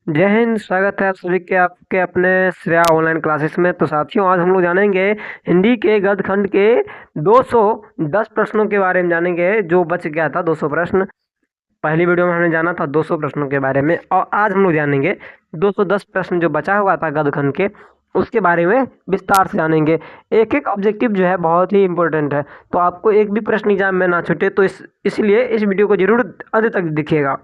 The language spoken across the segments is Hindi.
जय हिंद। स्वागत है आप सभी के आपके अपने श्रेया ऑनलाइन क्लासेस में। तो साथियों, आज हम लोग जानेंगे हिंदी के गद्य खंड के 210 प्रश्नों के बारे में जानेंगे। जो बच गया था 200 प्रश्न, पहली वीडियो में हमने जाना था 200 प्रश्नों के बारे में, और आज हम लोग जानेंगे 210 प्रश्न जो बचा हुआ था गद्य खंड के, उसके बारे में विस्तार से जानेंगे। एक एक ऑब्जेक्टिव जो है बहुत ही इंपॉर्टेंट है, तो आपको एक भी प्रश्न एग्जाम में ना छूटे, तो इसलिए इस वीडियो को जरूर अंत तक देखिएगा।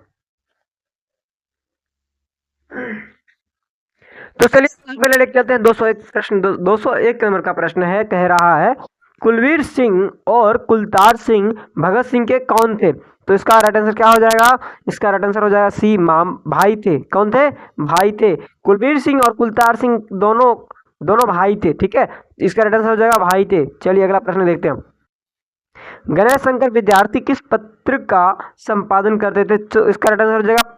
तो चलिए पहले लेके चलते हैं 201 प्रश्न। 201 नंबर का प्रश्न है, कह रहा है कुलवीर सिंह और कुलतार सिंह भगत सिंह के कौन थे? तो इसका राइट आंसर क्या हो जाएगा? इसका राइट आंसर हो जाएगा सी, माम भाई थे। कौन थे? भाई थे। कुलवीर सिंह और कुलतार सिंह दोनों दोनों भाई थे, ठीक है। इसका राइट आंसर हो जाएगा भाई थे। चलिए अगला प्रश्न देखते हैं। गणेश शंकर विद्यार्थी किस पत्र का संपादन करते थे? तो इसका राइट आंसर हो जाएगा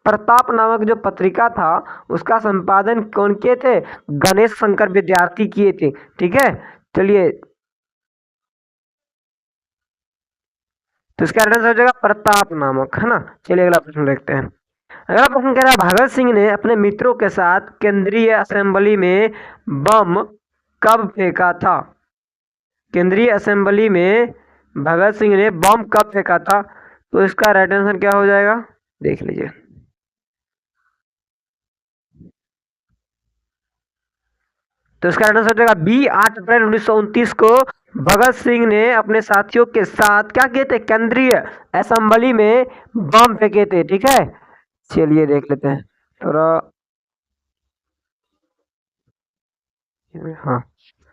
प्रताप नामक जो पत्रिका था उसका संपादन कौन किए थे? गणेश शंकर विद्यार्थी किए थे, ठीक है। चलिए, तो इसका राइट आंसर हो जाएगा प्रताप नामक, है ना। चलिए अगला प्रश्न देखते हैं। अगला प्रश्न कह रहा है भगत सिंह ने अपने मित्रों के साथ केंद्रीय असेंबली में बम कब फेंका था? केंद्रीय असेंबली में भगत सिंह ने बम कब फेंका था? तो इसका राइट आंसर क्या हो जाएगा, देख लीजिए। तो इसका राइट आंसर हो जाएगा बी, 8 अप्रैल 1929 को भगत सिंह ने अपने साथियों के साथ क्या किए थे? केंद्रीय असेंबली में बम फेंके थे, ठीक है। चलिए देख लेते हैं थोड़ा। हाँ,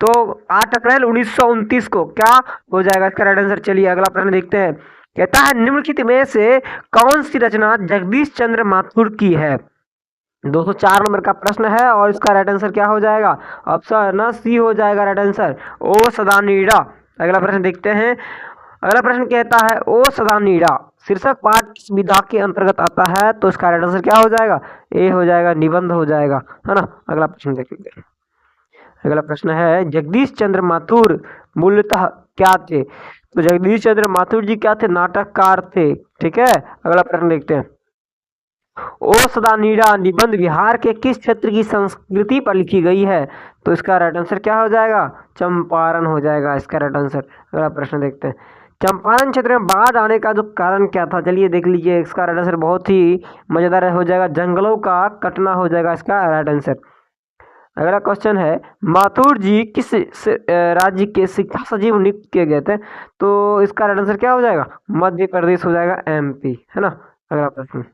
तो 8 अप्रैल 1929 को क्या हो जाएगा इसका राइट आंसर? चलिए अगला प्रश्न देखते हैं। कहता है निम्नलिखित में से कौन सी रचना जगदीश चंद्र माथुर की है? 204 नंबर का प्रश्न है, और इसका राइट आंसर क्या हो जाएगा? ऑप्शन ना सी हो जाएगा राइट आंसर, ओ सदानीड़ा। अगला प्रश्न देखते हैं। अगला प्रश्न कहता है ओ सदानीड़ा शीर्षक पाठ किस विधा के अंतर्गत आता है? तो इसका राइट आंसर क्या हो जाएगा? ए हो जाएगा, निबंध हो जाएगा, है ना। अगला प्रश्न देखेंगे। अगला प्रश्न है जगदीश चंद्र माथुर मूलतः क्या थे? तो जगदीश चंद्र माथुर जी क्या थे? नाटककार थे, ठीक है। अगला प्रश्न देखते हैं। ओ सदानीड़ा निबंध बिहार के किस क्षेत्र की संस्कृति पर लिखी गई है? तो इसका राइट आंसर क्या हो जाएगा? चंपारण हो जाएगा इसका राइट आंसर। अगला प्रश्न देखते हैं। चंपारण क्षेत्र में बाढ़ आने का जो कारण क्या था? चलिए देख लीजिए, इसका राइट आंसर बहुत ही मजेदार हो जाएगा, जंगलों का कटना हो जाएगा इसका राइट आंसर। अगला क्वेश्चन है माथुर जी किस राज्य के शिक्षा सचिव नियुक्त किए गए थे? तो इसका राइट आंसर क्या हो जाएगा? मध्य प्रदेश हो जाएगा, एमपी, है ना। अगला प्रश्न।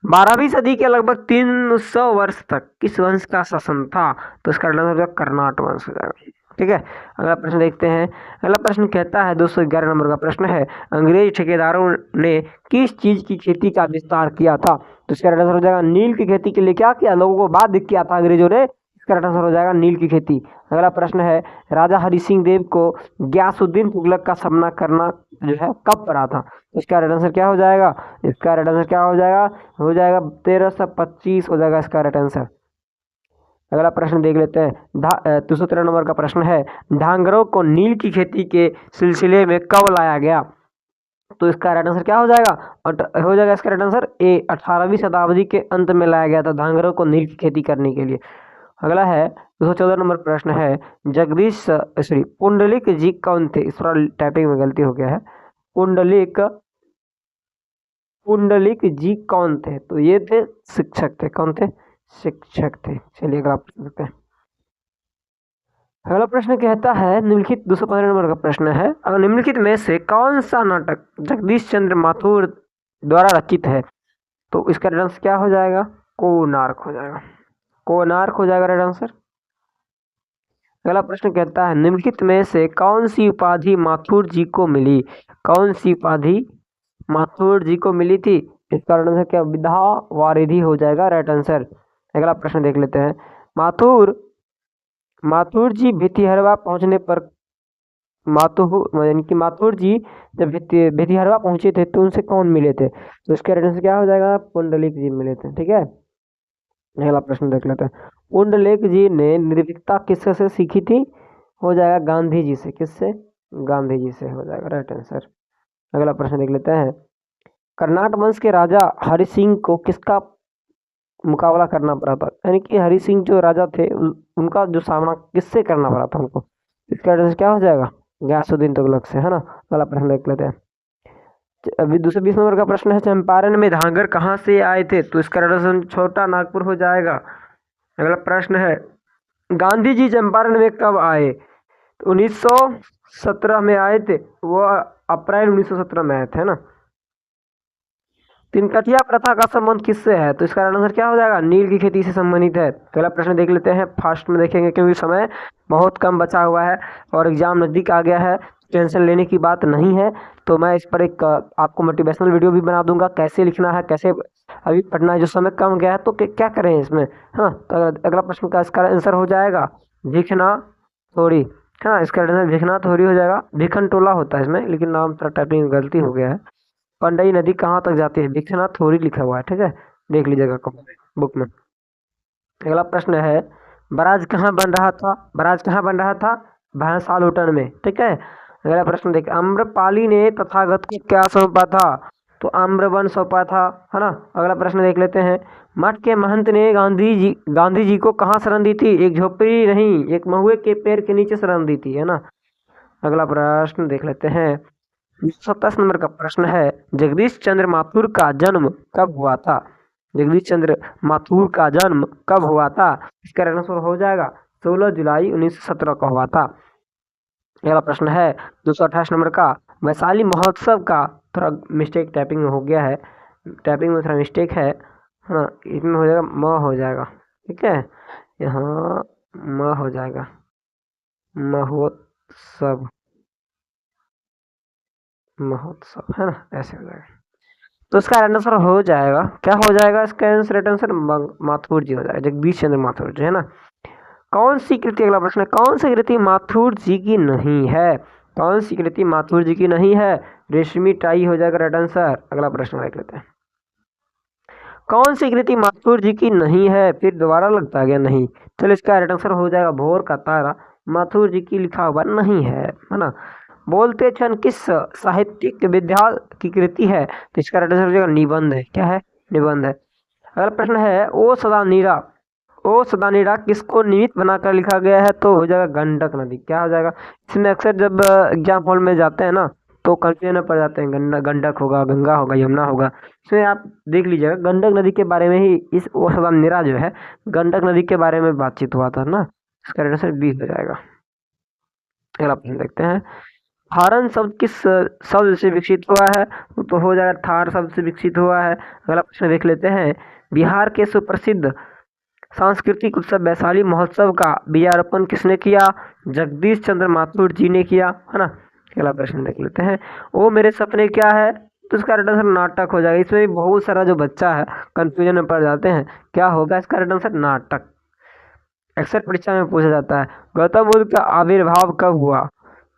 12वीं सदी के लगभग 300 वर्ष तक किस वंश का शासन था? तो इसका राइट आंसर हो जाएगा कर्नाट वंश हो जाएगा, ठीक है। अगला प्रश्न देखते हैं। अगला प्रश्न कहता है 211 नंबर का प्रश्न है अंग्रेज ठेकेदारों ने किस चीज की खेती का विस्तार किया था? तो इसका राइट आंसर हो जाएगा नील की खेती के लिए क्या किया? लोगों को बाध्य किया था अंग्रेजों ने। इसका राइट आंसर हो जाएगा नील की खेती। अगला प्रश्न है राजा हरि सिंह देव को गयासुद्दीन तुगलक का सामना करना जो है कब पड़ा था? तो इसका राइट आंसर क्या हो जाएगा? इसका राइट आंसर क्या हो जाएगा 1325 हो जाएगा इसका राइट आंसर। अगला प्रश्न देख लेते हैं। 213 नंबर का प्रश्न है ढांगरों को नील की खेती के सिलसिले में कब लाया गया? तो इसका राइट आंसर क्या हो जाएगा? हो जाएगा इसका राइट आंसर ए, 18वीं शताब्दी के अंत में लाया गया था ढांगरों को नील की खेती करने के लिए। अगला है 214 नंबर प्रश्न है जगदीश सॉरी पुंडलिक जी कौन थे? इस पर टाइपिंग में गलती हो गया है। पुंडलिक पुंडलिक जी कौन थे? तो ये थे शिक्षक थे। कौन थे? शिक्षक थे। चलिए अगला प्रश्न देखते हैं। अगला प्रश्न कहता है निम्नलिखित 215 नंबर का प्रश्न है निम्नलिखित में से कौन सा नाटक जगदीश चंद्र माथुर द्वारा रचित है? तो इसका राइट आंसर क्या हो जाएगा? कोणार्क हो जाएगा। कोणार्क हो जाएगा राइट आंसर। अगला प्रश्न कहता है निम्नलिखित में से कौन सी उपाधि माथुर जी को मिली? कौन सी उपाधि माथुर जी को मिली थी? इसका राइट आंसर क्या? विधा वारिधि हो जाएगा राइट आंसर। अगला प्रश्न देख लेते हैं। माथुर माथुर जी भितिहरवा पहुंचने पर यानी कि माथुर जी जब भितिहरवा पहुंचे थे तो उनसे कौन मिले थे? तो इसका राइट आंसर क्या हो जाएगा? पुंडलिक जी मिले थे, ठीक है। अगला प्रश्न देख लेते हैं। पुंडलिक जी ने निर्भीकता किससे सीखी थी? हो जाएगा गांधी जी से। किससे? गांधी जी से हो जाएगा राइट आंसर। अगला प्रश्न देख लेते हैं। कर्नाट वंश के राजा हरि सिंह को किसका मुकाबला करना पड़ा था, यानी कि हरि सिंह जो राजा थे उनका जो सामना किससे करना पड़ा था उनको। इसका आंसर क्या हो जाएगा, गयासुद्दीन तुगलक से, है ना। अगला प्रश्न देख लेते हैं। अभी 220 नंबर का प्रश्न है, चंपारण में धांगर कहाँ से आए थे, तो इसका आंसर छोटा नागपुर हो जाएगा। अगला प्रश्न है, गांधी जी चंपारण में कब आए, तो 1917 में आए थे, वो अप्रैल 1917 में आए थे, है ना। तिनकठिया प्रथा का संबंध किससे है, तो इसका आंसर क्या हो जाएगा, नील की खेती से संबंधित है। अगला प्रश्न देख लेते हैं, फास्ट में देखेंगे क्योंकि समय बहुत कम बचा हुआ है और एग्जाम नज़दीक आ गया है, टेंशन लेने की बात नहीं है। तो मैं इस पर एक आपको मोटिवेशनल वीडियो भी बना दूंगा, कैसे लिखना है, कैसे अभी पढ़ना है, जो समय कम गया है तो क्या करें इसमें। हाँ, तो अगला प्रश्न का इसका आंसर हो जाएगा भिखना थोड़ी। हाँ, इसका आंसर भिखना थोड़ी हो जाएगा, भिखन टोला होता है इसमें, लेकिन नाम थोड़ा टाइपिंग गलती हो गया है। पंडई नदी कहाँ तक जाती है, भिखना थोड़ी लिखा हुआ है, ठीक है, देख लीजिएगा बुक में। अगला प्रश्न है, बराज कहाँ बन रहा था, बराज कहाँ बन रहा था, भैंसालूटन में, ठीक है। अगला प्रश्न देखिए, आम्रपाली ने तथागत को क्या सौंपा था, तो आम्रवन सौंपा था, है ना। अगला प्रश्न देख लेते हैं, मठ के महंत ने गांधी जी को कहाँ शरण दी थी, एक झोपड़ी नहीं, एक महुए के पेड़ के नीचे शरण दी थी, है ना। अगला प्रश्न देख लेते हैं, 27 नंबर का प्रश्न है, जगदीश चंद्र माथुर का जन्म कब हुआ था, जगदीश चंद्र माथुर का जन्म कब हुआ था, इसका आंसर हो जाएगा 16 जुलाई 1917 को हुआ था। अगला प्रश्न है 228 नंबर का, वैशाली महोत्सव का, थोड़ा मिस्टेक टाइपिंग में हो गया है, टाइपिंग में थोड़ा मिस्टेक है, हाँ, इसमें हो जाएगा म हो जाएगा, ठीक है, यहाँ म हो जाएगा, महोत्सव, महोत्सव, है ना, ऐसे हो जाएगा। तो इसका आंसर हो जाएगा, क्या हो जाएगा इसका आंसर, माथुर जी हो जाएगा, जगदीश चंद्र माथुर जी, है ना। कौन सी कृति, अगला प्रश्न है, कौन सी कृति माथुर जी की नहीं है, कौन सी कृति माथुर जी की नहीं है, रेशमी टाई हो जाएगा राइट आंसर। अगला प्रश्न देख लेते हैं, कौन सी कृति माथुर जी की नहीं है, फिर दोबारा लगता गया नहीं, चलो इसका राइट आंसर हो जाएगा भोर का तारा, माथुर जी की लिखा हुआ नहीं है ना। बोलते क्षण किस साहित्यिक विद्या की कृति है, तो इसका राइट आंसर हो जाएगा निबंध है, क्या है, निबंध है। अगला प्रश्न है, ओ सदा नीरा, ओ सदा नीरा किसको निमित्त बनाकर लिखा गया है, तो हो जाएगा गंडक नदी, क्या हो जाएगा। इसमें अक्सर जब एग्जाम हॉल में जाते हैं ना तो कंफ्यूजन में पड़ जाते हैं, गंडक होगा, गंगा होगा, यमुना होगा, इसमें आप देख लीजिएगा गंडक नदी के बारे में ही इस ओ सदा नीरा जो है गंडक नदी के बारे में बातचीत हुआ था ना, इसका आंसर बी हो जाएगा। अगला प्रश्न देखते हैं, थारन शब्द किस शब्द से विकसित हुआ है, तो हो जाएगा थार शब्द से विकसित हुआ है। अगला प्रश्न देख लेते हैं, बिहार के सुप्रसिद्ध सांस्कृतिक उत्सव वैशाली महोत्सव का बीजारोपण किसने किया, जगदीश चंद्र माथुर जी ने किया, है ना। अगला प्रश्न देख लेते हैं, ओ मेरे सपने क्या है, तो इसका आंसर नाटक हो जाएगा। इसमें भी बहुत सारा जो बच्चा है कंफ्यूजन में पड़ जाते हैं, क्या होगा इसका आंसर, नाटक। अक्सर परीक्षा में पूछा जाता है, गौतम बुद्ध का आविर्भाव कब हुआ,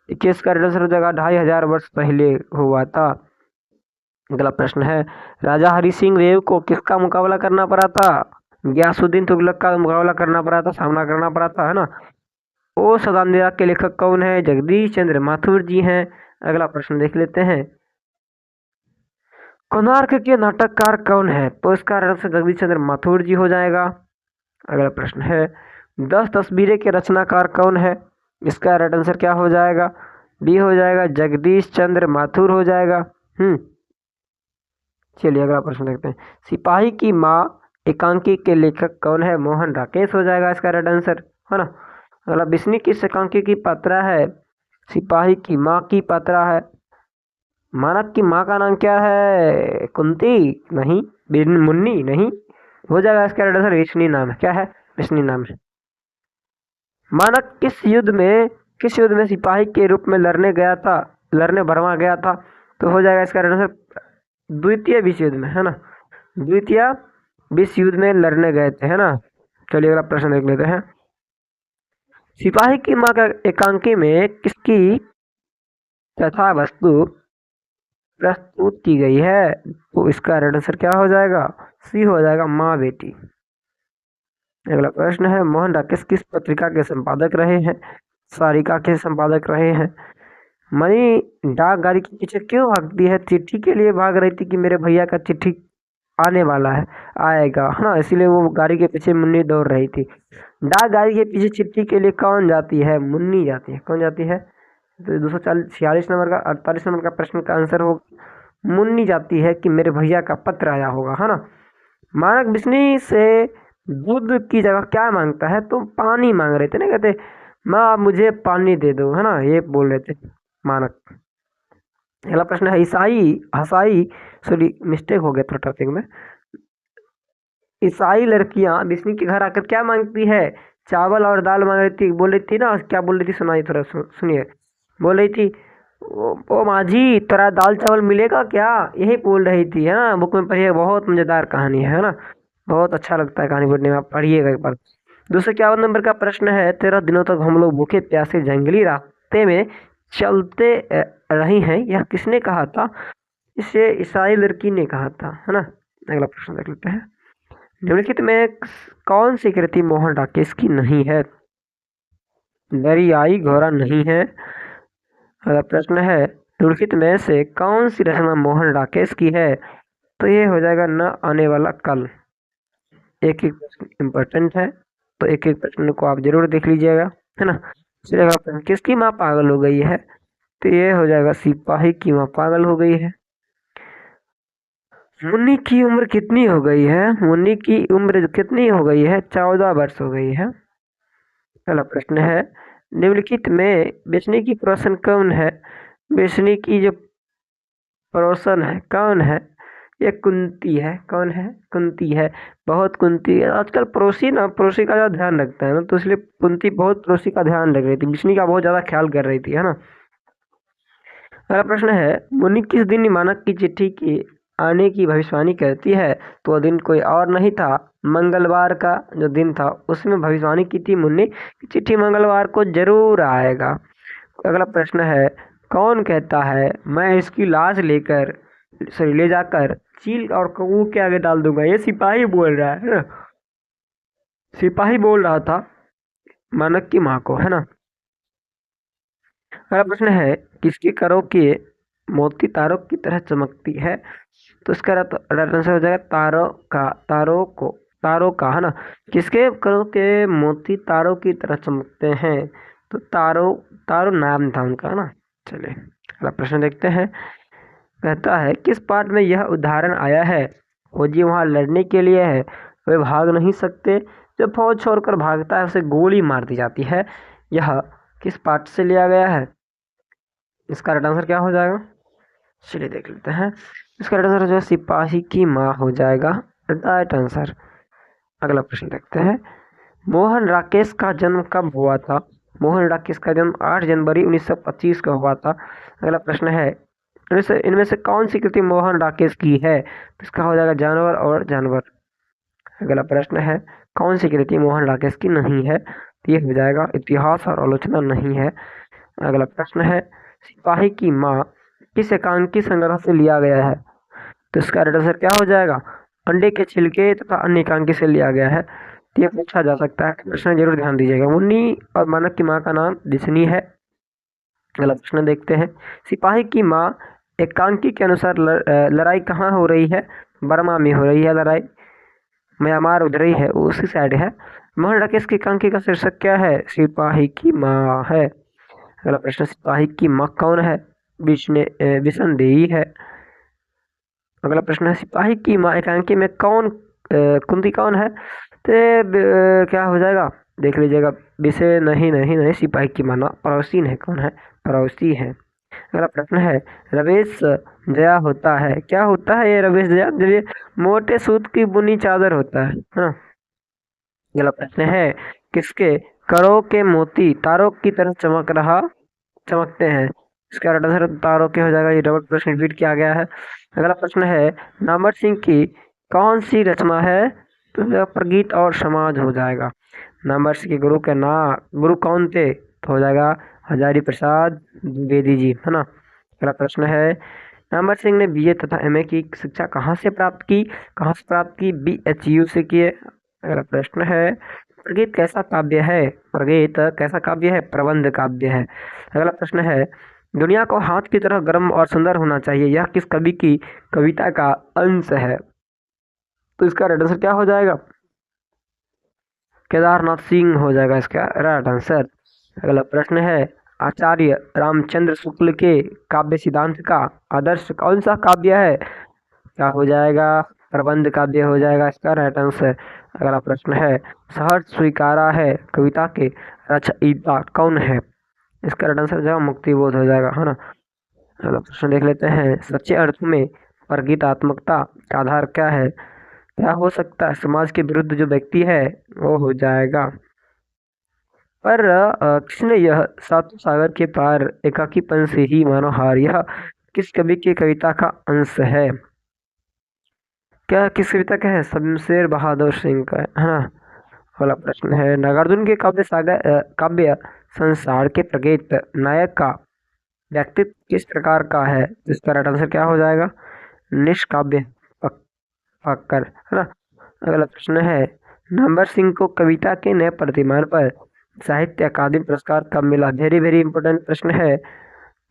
इसका आंसर हो जाएगा 2500 वर्ष पहले हुआ था। अगला प्रश्न है, राजा हरि सिंह देव को किसका मुकाबला करना पड़ा था, गयासुद्दीन तुगलक का मुकाबला करना पड़ा था, सामना करना पड़ा था, है ना। ओ सदा नीरा के लेखक कौन है, जगदीश चंद्र माथुर जी हैं। अगला प्रश्न देख लेते हैं, कोणार्क के नाटककार कौन है, तो इसका आंसर जगदीश चंद्र माथुर जी हो जाएगा। अगला प्रश्न है, 10 तस्वीरें के रचनाकार कौन है, इसका राइट आंसर क्या हो जाएगा, डी हो जाएगा, जगदीश चंद्र माथुर हो जाएगा। चलिए अगला प्रश्न देखते हैं, सिपाही की माँ एकांकी के लेखक कौन है, मोहन राकेश हो जाएगा इसका राइट आंसर, है ना। अगला बिस्नी किस एकांकी की पात्रा है, सिपाही की माँ की पात्रा है। मानक की माँ का नाम क्या है, कुंती नहीं, मुन्नी नहीं, हो जाएगा इसका राइट आंसर विष्णु नाम है, क्या है, विष्णु नाम है। मानक किस युद्ध में सिपाही के रूप में लड़ने भरवा गया था, तो हो जाएगा इसका आंसर द्वितीय विश्व युद्ध में, है ना, द्वितीय विश्व युद्ध में लड़ने गए थे, है ना। चलिए अगला प्रश्न देख लेते हैं, सिपाही की माँ का एकांकी में किसकी कथा वस्तु प्रस्तुत की गई है, तो इसका आंसर क्या हो जाएगा, सी हो जाएगा, माँ बेटी। अगला प्रश्न है, मोहन राकेश किस पत्रिका के संपादक रहे हैं, सारिका के संपादक रहे हैं। मणि डाक गाड़ी के पीछे क्यों भागती है, चिट्ठी के लिए भाग रही थी कि मेरे भैया का चिट्ठी आने वाला है, आएगा, है ना। इसीलिए वो गाड़ी के पीछे मुन्नी दौड़ रही थी। डाक गाड़ी के पीछे चिट्ठी के लिए कौन जाती है? मुन्नी जाती है। कौन जाती है? तो 246 नंबर का 48 नंबर का प्रश्न का आंसर हो मुन्नी जाती है कि मेरे भैया का पत्र आया होगा, है ना। मानक बिस्नी से दूध की जगह क्या मांगता है? तो पानी मांग रहे थे ना, कहते माँ आप मुझे पानी दे दो, है ना, ये बोल रहे थे मानक। अगला प्रश्न है ईसाई हसाई सॉरी मिस्टेक हो गया थोड़ा टॉपिक में। ईसाई लड़कियां बिस्नी के घर आकर क्या मांगती है? चावल और दाल मांग रही थी, बोल रही थी ना, क्या बोल रही थी सुनाई थोड़ा सुनिए। बोल रही थी ओ माझी तेरा दाल चावल मिलेगा क्या? यही बोल रही थी, है ना। बुक में पढ़िए, बहुत मजेदार कहानी है ना, बहुत अच्छा लगता है कहानी पढ़ने में, आप पढ़िएगा एक बार। 251 नंबर का प्रश्न है 13 दिनों तक हम लोग भूखे प्यासे जंगली रास्ते में चलते रही हैं, यह किसने कहा था? इसे ईसाई लड़की ने कहा था, है ना। अगला प्रश्न देख लेते हैं। निम्नलिखित में कौन सी कृति मोहन राकेश की नहीं है? दरियाई घोड़ा नहीं है। अगला प्रश्न है निम्नलिखित में से कौन सी रचना मोहन राकेश की है? तो ये हो जाएगा न आने वाला कल। एक एक प्रश्न इम्पोर्टेंट है, तो एक एक प्रश्न को आप जरूर देख लीजिएगा, है ना। चलिए अगला प्रश्न, किसकी माँ पागल हो गई है? तो ये हो जाएगा सिपाही की माँ पागल हो गई है। मुन्नी की उम्र कितनी हो गई है? मुन्नी की उम्र कितनी हो गई है? 14 वर्ष हो गई है। अगला प्रश्न है निम्नलिखित में बेचने की पड़ोसन कौन है? बेचने की जो पड़ोसन है कौन है? ये कुंती है। कौन है? कुंती है। बहुत कुंती है। आजकल पड़ोसी ना पड़ोसी का ज़्यादा ध्यान रखता है ना, तो इसलिए कुंती बहुत पड़ोसी का ध्यान रख रही थी, बिस्नी का बहुत ज़्यादा ख्याल कर रही थी, है ना। अगला प्रश्न है मुन्नी किस दिन मानक की चिट्ठी की आने की भविष्यवाणी करती है? तो वह दिन कोई और नहीं था, मंगलवार का जो दिन था उसमें भविष्यवाणी की थी मुन्नी की चिट्ठी मंगलवार को जरूर आएगा। अगला प्रश्न है कौन कहता है मैं इसकी लाश लेकर सॉरी ले जाकर चील और कौओं के आगे डाल दूंगा? ये सिपाही बोल रहा है ना, सिपाही बोल रहा था मानक की माँ को, है ना। अगला प्रश्न है किसकी करो कि मोती तारों की तरह चमकती है? तो इसका राइट आंसर हो जाएगा तारों का, है ना। किसके करो के मोती तारों की तरह चमकते हैं? तो तारों नाम था उनका, है ना। चलिए अगला प्रश्न देखते हैं। कहता है किस पाठ में यह उदाहरण आया है? फौजी वहां लड़ने के लिए है, वे भाग नहीं सकते, जब फौज छोड़कर भागता है उसे गोली मार दी जाती है। यह किस पाठ से लिया गया है? इसका राइट आंसर क्या हो जाएगा? चलिए देख लेते हैं। इसका राइट आंसर जो है सिपाही की माँ हो जाएगा राइट आंसर। अगला प्रश्न देखते हैं। मोहन राकेश का जन्म कब हुआ था? मोहन राकेश का जन्म 8 जनवरी 1925 को हुआ था। अगला प्रश्न है इनमें से कौन सी कृति मोहन राकेश की है? तो इसका हो जाएगा जानवर और जानवर। अगला प्रश्न है कौन सी कृति मोहन राकेश की नहीं है? तो ये हो जाएगा इतिहास और आलोचना नहीं है। अगला प्रश्न है सिपाही की माँ किस एकांकी संग्रह से लिया गया है? तो इसका राइट आंसर क्या हो जाएगा? अंडे के छिलके तथा अन्य एकांकी से लिया गया है। तो ये पूछा जा सकता है, प्रश्न जरूर ध्यान दीजिएगा। मुन्नी और मानक की माँ का नाम बिस्नी है। अगला प्रश्न देखते हैं। सिपाही की माँ एकांकी के अनुसार लड़ाई कहाँ हो रही है? बर्मा में हो रही है लड़ाई, म्यांमार उधर ही है, उसी साइड है। मोहन राकेश की एकांकी का शीर्षक क्या है? सिपाही की माँ है। अगला प्रश्न सिपाही की माँ कौन है? बिशन देई है। अगला प्रश्न है सिपाही की माँ एकांकी में कुंती कौन है? तो क्या हो जाएगा देख लीजिएगा। विषय नहीं सिपाही की माँ पड़ोसी है। कौन है? पड़ोसी है। अगला प्रश्न है रवेश जया होता है, क्या होता है ये रवेश जया? ये मोटे सूत की बुनी चादर होता है, हाँ। अगला प्रश्न है किसके करों के मोती तारों की तरह चमकते हैं? इसका राइट आंसर तारों के हो जाएगा। ये डबल प्रश्न रिपीट किया गया है। अगला प्रश्न है नामवर सिंह की कौन सी रचना है? तो प्रगीत और समाज हो जाएगा। नामवर सिंह के गुरु कौन थे? तो हो जाएगा हजारी प्रसाद द्विवेदी जी, है ना। अगला प्रश्न है नामवर सिंह ने बीए तथा एमए की शिक्षा कहाँ से प्राप्त की? BHU से किए। अगला प्रश्न है प्रगीत कैसा काव्य है? प्रगीत कैसा काव्य है? प्रबंध काव्य है। अगला प्रश्न है दुनिया को हाथ की तरह गर्म और सुंदर होना चाहिए, यह किस कवि की कविता का अंश है? तो इसका राइट आंसर क्या हो जाएगा? केदारनाथ सिंह हो जाएगा इसका राइट आंसर। अगला प्रश्न है, आचार्य रामचंद्र शुक्ल के काव्य सिद्धांत का आदर्श कौन सा काव्य है? क्या हो जाएगा? प्रबंध काव्य हो जाएगा इसका राइट आंसर। अगला प्रश्न है, सहर्ष स्वीकारा है कविता के रचयिता कौन है? इसका राइट आंसर जो मुक्तिबोध हो जाएगा, है ना। अगला प्रश्न देख लेते हैं, सच्चे अर्थ में प्रगीतात्मकता का आधार क्या है? क्या हो सकता है? समाज के विरुद्ध जो व्यक्ति है वो हो जाएगा। पर किसने यह सातों सागर के पार एकाकीपन से ही मानो हार, यह किस कवि की कविता का अंश है? क्या किस कविता का है? शमशेर बहादुर सिंह का है ना। अगला प्रश्न है, नागार्जुन के काव्य संसार के प्रगीत नायक का व्यक्तित्व किस प्रकार का है? इसका राइट आंसर क्या हो जाएगा? निष्काव्य फक्कर, है ना। अगला प्रश्न है, नंबर सिंह को कविता के नए प्रतिमान पर साहित्य अकादमी पुरस्कार कब मिला? वेरी वेरी इंपॉर्टेंट प्रश्न है,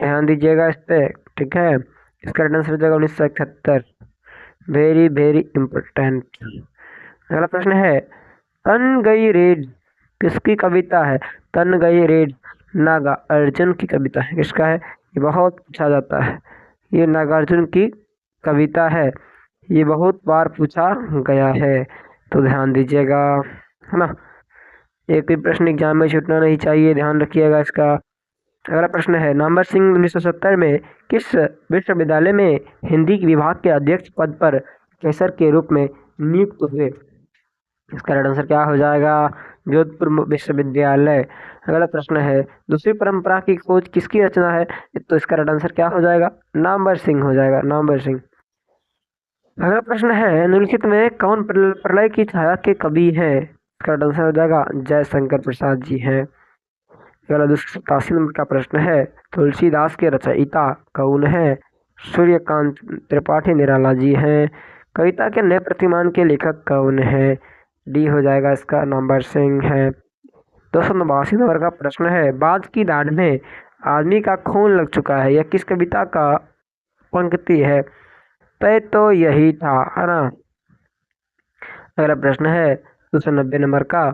ध्यान दीजिएगा इस पे, ठीक है। इसका राइट आंसर हो जाएगा 1971, वेरी वेरी इंपॉर्टेंट। अगला प्रश्न है, तन गई रेड किसकी कविता है? तन गई रेड नागार्जुन की कविता है। किसका है? ये बहुत पूछा जाता है, ये नागार्जुन की कविता है, ये बहुत बार पूछा गया है, तो ध्यान दीजिएगा, है ना। एक भी प्रश्न एग्जाम में छूटना नहीं चाहिए, ध्यान रखिएगा इसका। अगला प्रश्न है, नंबर सिंह 1970 में किस विश्वविद्यालय में हिंदी विभाग के अध्यक्ष पद पर प्रोफेसर के रूप में नियुक्त हुए? इसका राइट आंसर क्या हो जाएगा? जोधपुर विश्वविद्यालय। अगला प्रश्न है, दूसरी परंपरा की खोज किसकी रचना है? तो इसका राइट आंसर क्या हो जाएगा? नंबर सिंह हो जाएगा, नंबर सिंह। अगला प्रश्न है, निम्नलिखित में कौन प्रलय की छाया के कवि है? इसका राइट आंसर हो जाएगा जयशंकर प्रसाद जी हैं। अगला 287 नंबर का प्रश्न है, तुलसीदास के रचयिता कौन है? सूर्यकांत त्रिपाठी निराला जी हैं। कविता के नए प्रतिमान के लेखक कौन है? डी हो जाएगा इसका, नंबर सिंह है। 289 नंबर का प्रश्न है, बाज की दाढ़ में आदमी का खून लग चुका है, यह किस कविता का पंक्ति है? तय तो यही था, है ना। अगला प्रश्न है 290 नंबर का,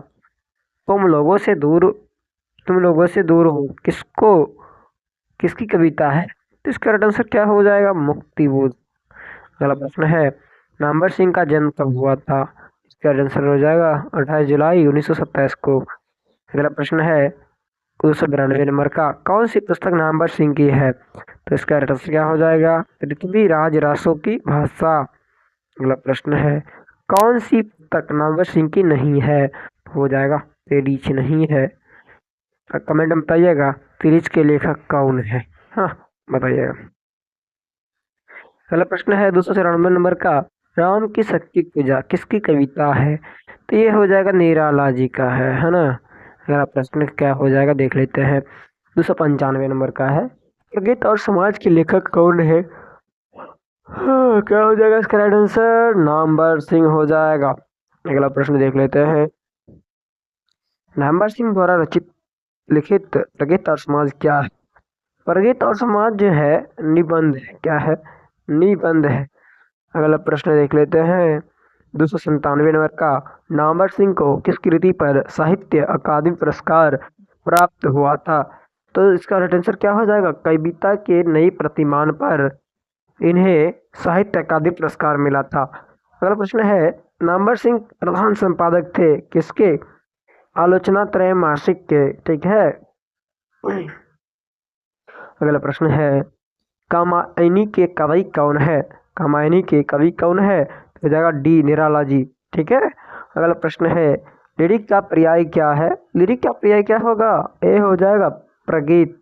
तुम लोगों से दूर हो किसकी कविता है? तो इसका राइट आंसर क्या हो जाएगा? मुक्तिबोध। अगला प्रश्न है, नंबर सिंह का जन्म कब हुआ था? इसका आंसर हो जाएगा 28 जुलाई 1927 को। अगला प्रश्न है 292 नंबर का, कौन सी पुस्तक नंबर सिंह की है? तो इसका राइट आंसर क्या हो जाएगा? पृथ्वीराज रासो की भाषा। अगला प्रश्न है, कौन सी पुस्तक नंबर सिंह की नहीं है? हो जाएगा पेरिच नहीं है। कमेंट में बताइएगा पेरिच के लेखक कौन है, हाँ बताइएगा। अगला प्रश्न है 294 नंबर का, राम की शक्ति पूजा किसकी कविता है? तो ये हो जाएगा निराला जी का है ना। अगला प्रश्न क्या हो जाएगा देख लेते हैं, 295 नंबर का है, प्रगीत और समाज के लेखक कौन है? हाँ, क्या हो जाएगा इसका राइट आंसर? नंबर सिंह हो जाएगा। अगला प्रश्न देख लेते हैं, नंबर सिंह द्वारा रचित लिखित प्रगीत और समाज क्या है? प्रगीत और समाज जो है निबंध है, क्या है? निबंध है। अगला प्रश्न देख लेते हैं 297 नंबर का, नंबर सिंह को किस कृति पर साहित्य अकादमी पुरस्कार प्राप्त हुआ था? तो इसका राइट आंसर क्या हो जाएगा? कविता के नई प्रतिमान पर इन्हें साहित्य अकादमी पुरस्कार मिला था। अगला प्रश्न है, नंबर सिंह प्रधान संपादक थे किसके? आलोचना त्रय मासिक के, ठीक है। अगला प्रश्न है, कामायनी के कवि कौन है? कामायनी के कवि कौन है? तो जाएगा डी निराला जी, ठीक है। अगला प्रश्न है, लिरिक का पर्याय क्या है? लिरिक का पर्याय क्या होगा? ए हो जाएगा प्रगीत।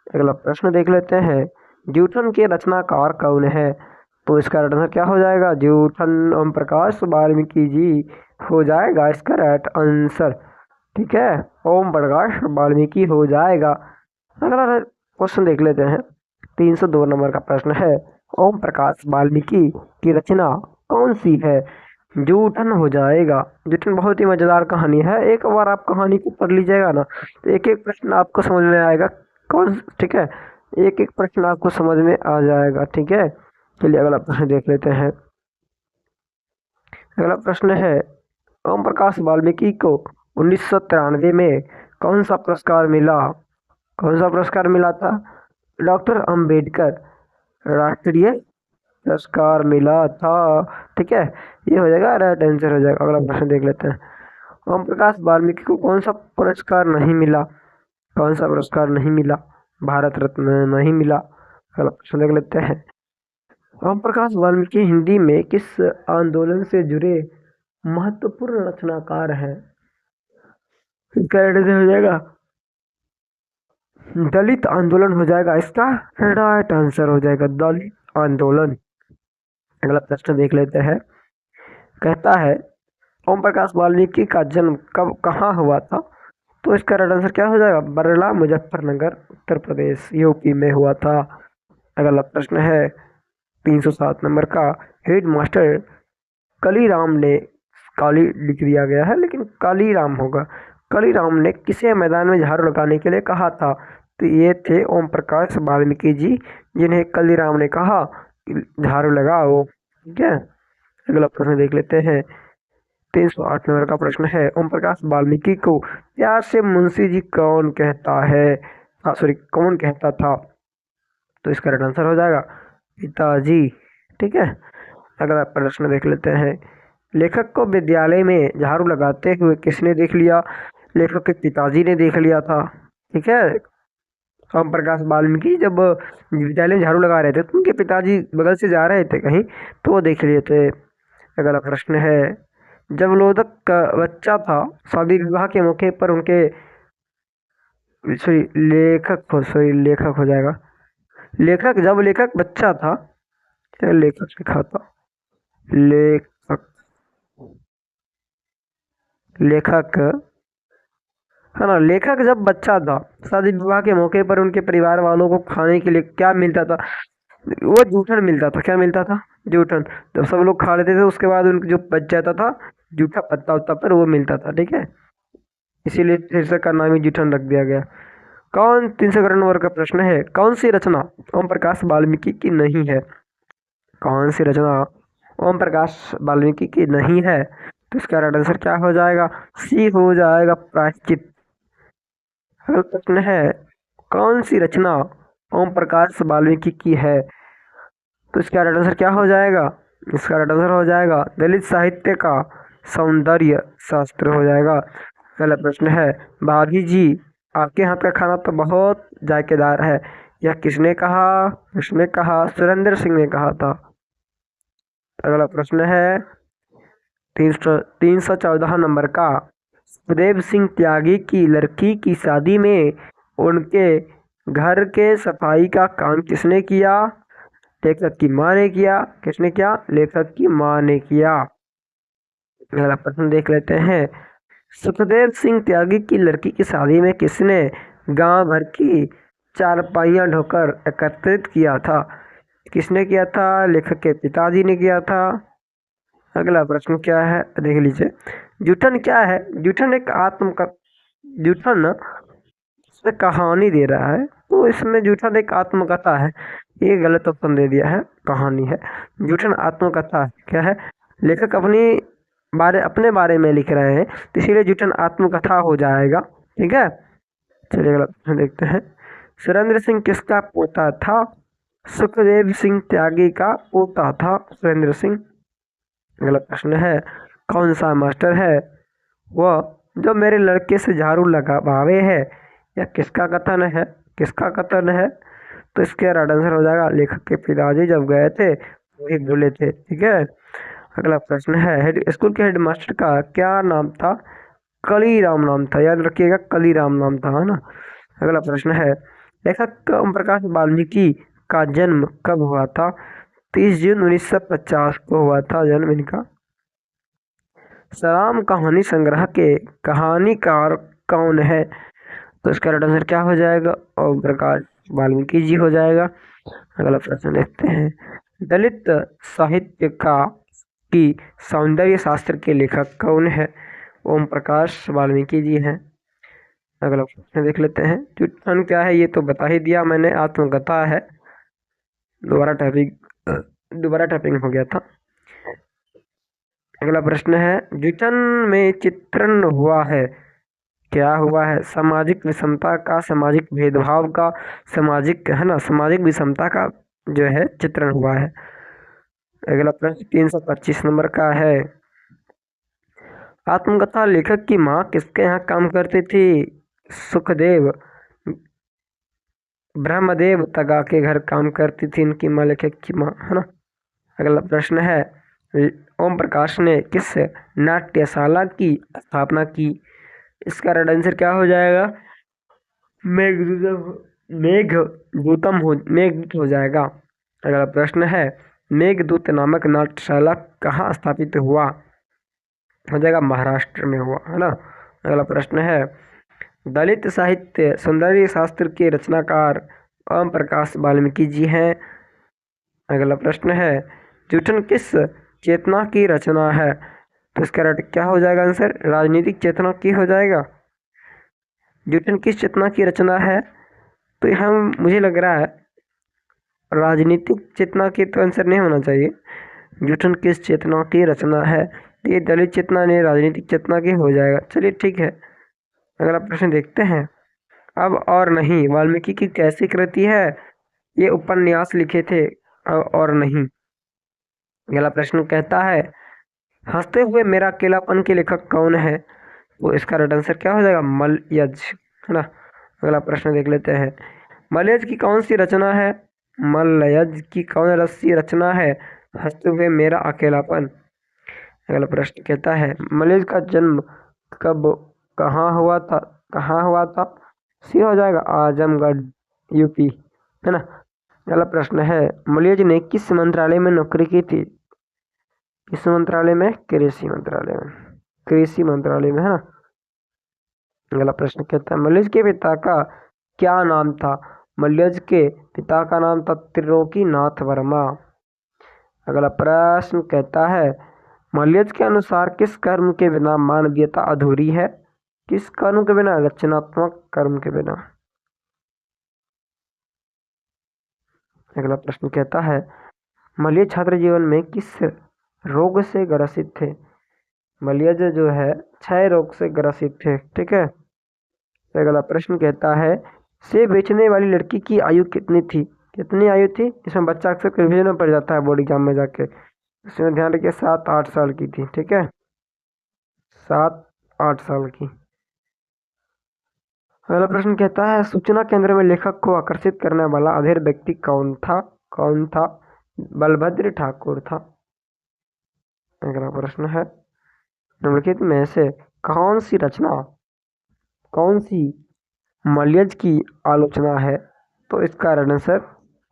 अगला प्रश्न देख लेते हैं, जूठन के रचनाकार कौन है? तो इसका आंसर क्या हो जाएगा? जूठन ओम प्रकाश वाल्मीकि जी हो जाएगा इसका राइट आंसर, ठीक है। ओम प्रकाश वाल्मीकि हो जाएगा। अगला क्वेश्चन देख लेते हैं, 302 नंबर का प्रश्न है, ओम प्रकाश वाल्मीकि की रचना कौन सी है? जूठन हो जाएगा। जूठन बहुत ही मजेदार कहानी है, एक बार आप कहानी को पढ़ लीजिएगा ना तो एक एक प्रश्न आपको समझ में आएगा कौन, ठीक है। एक एक प्रश्न आपको समझ में आ जाएगा, ठीक है। चलिए अगला प्रश्न देख लेते हैं, अगला प्रश्न है, ओम प्रकाश वाल्मीकि को 1993 में कौन सा पुरस्कार मिला? कौन सा पुरस्कार मिला था? डॉक्टर अंबेडकर राष्ट्रीय पुरस्कार मिला था। ठीक है, ये हो जाएगा, राइट आंसर हो जाएगा। अगला प्रश्न देख लेते हैं, ओम प्रकाश वाल्मीकि को कौन सा पुरस्कार नहीं मिला? कौन सा पुरस्कार नहीं मिला? भारत रत्न नहीं मिला। अगला प्रश्न देख लेते हैं, ओम प्रकाश वाल्मीकि हिंदी में किस आंदोलन से जुड़े महत्वपूर्ण रचनाकार हैं? इसका राइट हो जाएगा, दलित आंदोलन हो जाएगा इसका राइट आंसर हो जाएगा, दलित आंदोलन। अगला प्रश्न देख लेते हैं, कहता है ओम प्रकाश वाल्मीकि का जन्म कब कहाँ हुआ था? तो इसका राइट आंसर क्या हो जाएगा? बरला, मुजफ्फरनगर, उत्तर प्रदेश, यूपी में हुआ था। अगला प्रश्न है 307 नंबर का, हेड मास्टर कालीराम ने, काली लिख दिया गया है लेकिन कालीराम होगा, कालीराम ने किसे मैदान में झाड़ू लगाने के लिए कहा था? तो ये थे ओम प्रकाश वाल्मीकि जी, जिन्हें कालीराम ने कहा कि झाड़ू लगाओ। ठीक है, अगला प्रश्न देख लेते हैं, 308 नंबर का प्रश्न है, ओम प्रकाश वाल्मीकि को प्यार से मुंशी जी कौन कहता है? सॉरी, कौन कहता था? तो इसका राइट आंसर हो जाएगा पिताजी। ठीक है, अगला प्रश्न देख लेते हैं, लेखक को विद्यालय में झाड़ू लगाते हुए किसने देख लिया? लेखक के पिताजी ने देख लिया था। ठीक है, ओम प्रकाश वाल्मीकि जब विद्यालय में झाड़ू लगा रहे थे तो उनके पिताजी बगल से जा रहे थे कहीं, तो वो देख लिए थे। अगला प्रश्न है, जब लोधक का बच्चा था, शादी विवाह के मौके पर उनके, लेखक हो जाएगा, जब लेखक बच्चा था, क्या लेखक लिखा था? लेखक, लेखक है ना, लेखक जब बच्चा था, शादी विवाह के मौके पर उनके परिवार वालों को खाने के लिए क्या मिलता था? वो जूठन मिलता था। क्या मिलता था? जूठन। जब सब लोग खा लेते थे उसके बाद उनका जो बच जाता था जूठा पत्ता उत्ता पर, वो मिलता था। ठीक है, इसीलिए शीर्षक का नाम ही जूठन रख दिया गया। 391 नंबर का प्रश्न है, कौन सी रचना ओम प्रकाश वाल्मीकि की नहीं है? कौन सी रचना ओम प्रकाश वाल्मीकि की नहीं है? तो इसका राइट आंसर क्या हो जाएगा? सी हो जाएगा, प्रायश्चित। अगला प्रश्न है, कौन सी रचना ओम प्रकाश वाल्मीकि की है? तो इसका राइट आंसर क्या हो जाएगा? इसका राइट आंसर हो जाएगा दलित साहित्य का सौंदर्य शास्त्र हो जाएगा। अगला प्रश्न है, भाभी जी आपके हाथ का खाना तो बहुत जायकेदार है, यह किसने कहा? किसने कहा? सुरेंद्र सिंह ने कहा था। अगला प्रश्न है 314 नंबर का, सुखदेव सिंह त्यागी की लड़की की शादी में उनके घर के सफाई का काम किसने किया? लेखक की माँ ने किया। किसने किया? लेखक की माँ ने किया। अगला प्रश्न देख लेते हैं, सुखदेव सिंह त्यागी की लड़की की शादी में किसने गांव भर की चारपाइयाँ ढोकर एकत्रित किया था? किसने किया था? लेखक के पिताजी ने किया था। अगला प्रश्न क्या है देख लीजिए, जूठन क्या है? जूठन एक जूठन ना इसमें कहानी दे रहा है, तो इसमें जूठन एक आत्मकथा है। ये गलत ऑप्शन दे दिया है, कहानी है। जूठन आत्मकथा है। क्या है? लेखक अपने बारे में लिख रहे हैं, तो इसीलिए जूठन आत्मकथा हो जाएगा। ठीक है, चलिए अगला प्रश्न देखते हैं, सुरेंद्र सिंह किसका पोता था? सुखदेव सिंह त्यागी का पोता था सुरेंद्र सिंह। अगला प्रश्न है, कौन सा मास्टर है वह जो मेरे लड़के से झाड़ू लगावे है? यह किसका कथन है? किसका कथन है? तो इसका राइट आंसर हो जाएगा, लेखक के पिताजी जब गए थे वही बोले थे। ठीक है, अगला प्रश्न है, स्कूल के हेडमास्टर का क्या नाम था? कालीराम नाम था, याद रखिएगा, कालीराम नाम था, है ना। अगला प्रश्न है, लेखक ओम प्रकाश वाल्मीकि का जन्म कब हुआ था? 30 जून 1950 को हुआ था जन्म इनका। सलाम कहानी संग्रह के कहानीकार कौन है? तो इसका राइट आंसर क्या हो जाएगा? ओम प्रकाश वाल्मीकि जी हो जाएगा। अगला प्रश्न देखते हैं, दलित साहित्य की सौंदर्य शास्त्र के लेखक कौन है? ओम प्रकाश वाल्मीकि जी हैं। अगला प्रश्न देख लेते हैं, जूठन क्या है? ये तो बता ही दिया मैंने, आत्मकथा है। दोबारा टाइपिंग हो गया था। अगला प्रश्न है, जूठन में चित्रण हुआ है, क्या हुआ है? सामाजिक विषमता का, सामाजिक भेदभाव का, सामाजिक, है ना, सामाजिक विषमता का जो है चित्रण हुआ है। अगला प्रश्न 325 नंबर का है, आत्मकथा लेखक की माँ किसके यहाँ काम करती थी? सुखदेव, ब्रह्मदेव तगा के घर काम करती थी इनकी माँ, लेखक की माँ, है ना। अगला प्रश्न है, ओम प्रकाश ने किस नाट्यशाला की स्थापना की? इसका राइट आंसर क्या हो जाएगा? मेघदूत हो जाएगा। अगला प्रश्न है, मेघदूत नामक नाट्यशाला कहाँ स्थापित हुआ? हो जाएगा महाराष्ट्र में हुआ, है ना। अगला प्रश्न है, दलित साहित्य सौंदर्य शास्त्र के रचनाकार ओम प्रकाश वाल्मीकि जी हैं। अगला प्रश्न है, जूठन किस चेतना की रचना है? तो इसका राइट क्या हो जाएगा आंसर? राजनीतिक चेतना की हो जाएगा। जूठन किस चेतना की रचना है? तो यहाँ मुझे लग रहा है राजनीतिक चेतना की तो आंसर नहीं होना चाहिए। जूठन किस चेतना की रचना है? तो ये दलित चेतना नहीं, राजनीतिक चेतना की हो जाएगा। चलिए ठीक है, अगला प्रश्न देखते हैं। अब और नहीं वाल्मीकि की कैसी कृति है? ये उपन्यास लिखे थे। अब और नहीं। अगला प्रश्न कहता है, हंसते हुए मेरा अकेलापन के लेखक कौन है? तो इसका राइट आंसर क्या हो जाएगा? मलयज, है ना। अगला प्रश्न देख लेते हैं, मलयज की कौन सी रचना है? मलयज की कौन सी रचना है हंसते हुए मेरा अकेलापन? अगला प्रश्न कहता है, मलयज का जन्म कब, कहाँ हुआ था? कहाँ हुआ था? सी हो जाएगा आजमगढ़, यूपी, है ना। अगला प्रश्न है, मलयज ने किस मंत्रालय में नौकरी की थी? किस मंत्रालय में? कृषि मंत्रालय में, कृषि मंत्रालय में, है ना। अगला प्रश्न कहता है, मलयज के पिता का क्या नाम था? मलयज के पिता का नाम था त्रिलोकीनाथ वर्मा। अगला प्रश्न कहता है, मलयज के अनुसार किस कर्म के बिना मानवीयता अधूरी है? किस कर्म के बिना? रचनात्मक कर्म के बिना। अगला प्रश्न कहता है, मलयज छात्र जीवन में किस रोग से ग्रसित थे? मलयज जो है क्षय रोग से ग्रसित थे, ठीक है। अगला प्रश्न कहता है, सेब बेचने वाली लड़की की आयु कितनी थी? कितनी आयु थी? इसमें बच्चा अक्सर कन्फ्यूजन में पड़ जाता है बोर्ड एग्जाम में जाके, इसमें ध्यान रखिए 7-8 साल की थी, ठीक है, 7-8 साल की। अगला प्रश्न कहता है, सूचना केंद्र में लेखक को आकर्षित करने वाला अधीर व्यक्ति कौन था? कौन था? बलभद्र ठाकुर था। अगला प्रश्न है, निम्नलिखित में से कौन सी रचना, कौन सी मलयज की आलोचना है? तो इसका राइट आंसर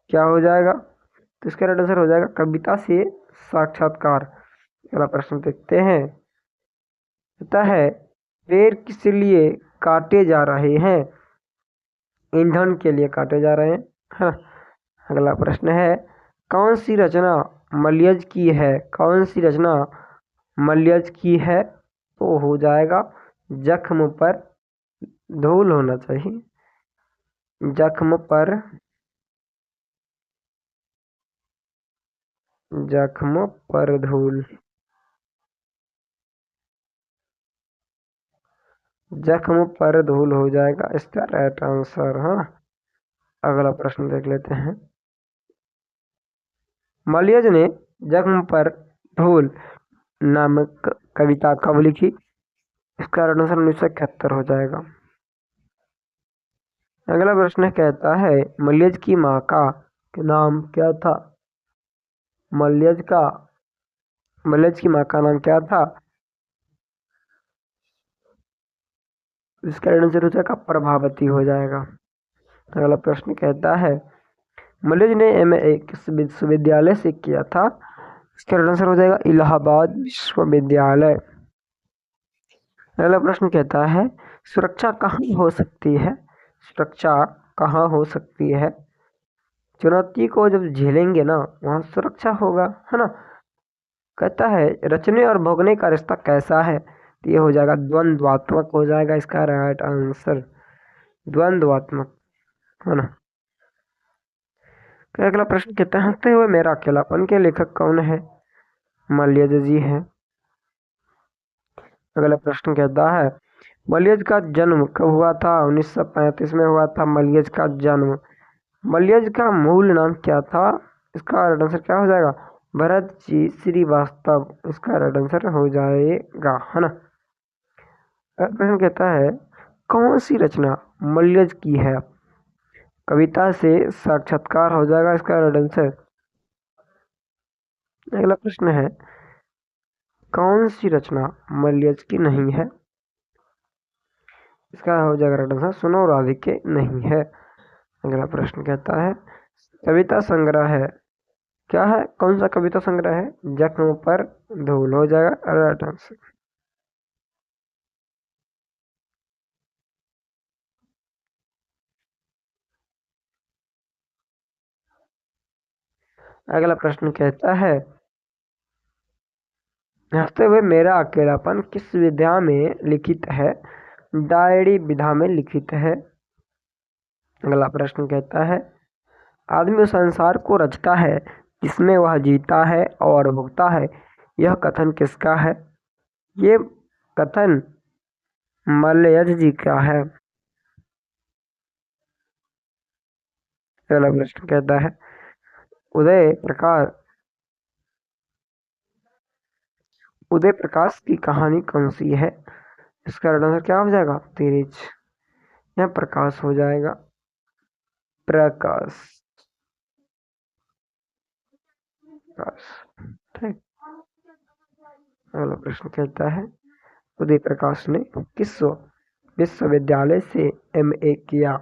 क्या हो जाएगा? तो इसका राइट आंसर हो जाएगा कविता से साक्षात्कार। अगला प्रश्न देखते हैं, कहता है, पेड़ किस लिए काटे जा रहे हैं? ईंधन के लिए काटे जा रहे हैं, हाँ। अगला प्रश्न है, कौन सी रचना मलयज की है? कौन सी रचना मलयज की है? तो हो जाएगा जख्म पर धूल होना चाहिए, जख्म पर, जख्म पर धूल, जख्म पर धूल हो जाएगा इसका राइट आंसर, हाँ। अगला प्रश्न देख लेते हैं, मलयज ने जख्म पर धूल नामक कविता कब लिखी? इसका राइट आंसर 1971 हो जाएगा। अगला प्रश्न कहता है, मलयज की माँ का नाम क्या था? मलयज का, मलयज की माँ का नाम क्या था? इसका आंसर हो जाएगा प्रभावती हो जाएगा। अगला प्रश्न कहता है, मलयज ने MA किस विश्वविद्यालय से किया था? इसका आंसर हो जाएगा इलाहाबाद विश्वविद्यालय। अगला प्रश्न कहता है, सुरक्षा कहाँ हो सकती है? सुरक्षा कहाँ हो सकती है? चुनौती को जब झेलेंगे ना वहाँ सुरक्षा होगा, है ना। कहता है, रचने और भोगने का रिश्ता कैसा है? तो ये हो जाएगा द्वंद्वात्मक हो जाएगा इसका राइट आंसर, द्वंद्वात्मक, है ना। फिर अगला प्रश्न कहता है, हंसते हुए मेरा अकेलापन के लेखक कौन है? मलयज जी हैं। अगला प्रश्न कहता है मलयज का जन्म कब हुआ था? 1935 में हुआ था मलयज का जन्म। मलयज का मूल नाम क्या था? इसका राइट आंसर क्या हो जाएगा? भरत जी श्रीवास्तव इसका राइट आंसर हो जाएगा, है ना। अगला प्रश्न कहता है कौन सी रचना मलयज की है? कविता से साक्षात्कार हो जाएगा इसका राइट आंसर। अगला प्रश्न है कौन सी रचना मलयज की नहीं है? इसका हो जाएगा राइट आंसर सुनो राधे के नहीं है। अगला प्रश्न कहता है कविता संग्रह है क्या है? कौन सा कविता संग्रह है? जख्म पर धूल हो जाएगा राइट आंसर। अगला प्रश्न कहता है हंसते हुए मेरा अकेलापन किस विधा में लिखित है? डायरी विधा में लिखित है। अगला प्रश्न कहता है आदमी उस संसार को रचता है जिसमें वह जीता है और भुगता है, यह कथन किसका है? ये कथन मलयज जी का है। अगला प्रश्न कहता है उदय प्रकाश उदय प्रकाश की कहानी कौन सी है? इसका राइट आंसर क्या हो जाएगा? तेज। यहाँ प्रकाश हो जाएगा प्रकाश प्रकाश। ठीक। अगला प्रश्न कहता है उदय प्रकाश ने किस विश्वविद्यालय से एमए किया?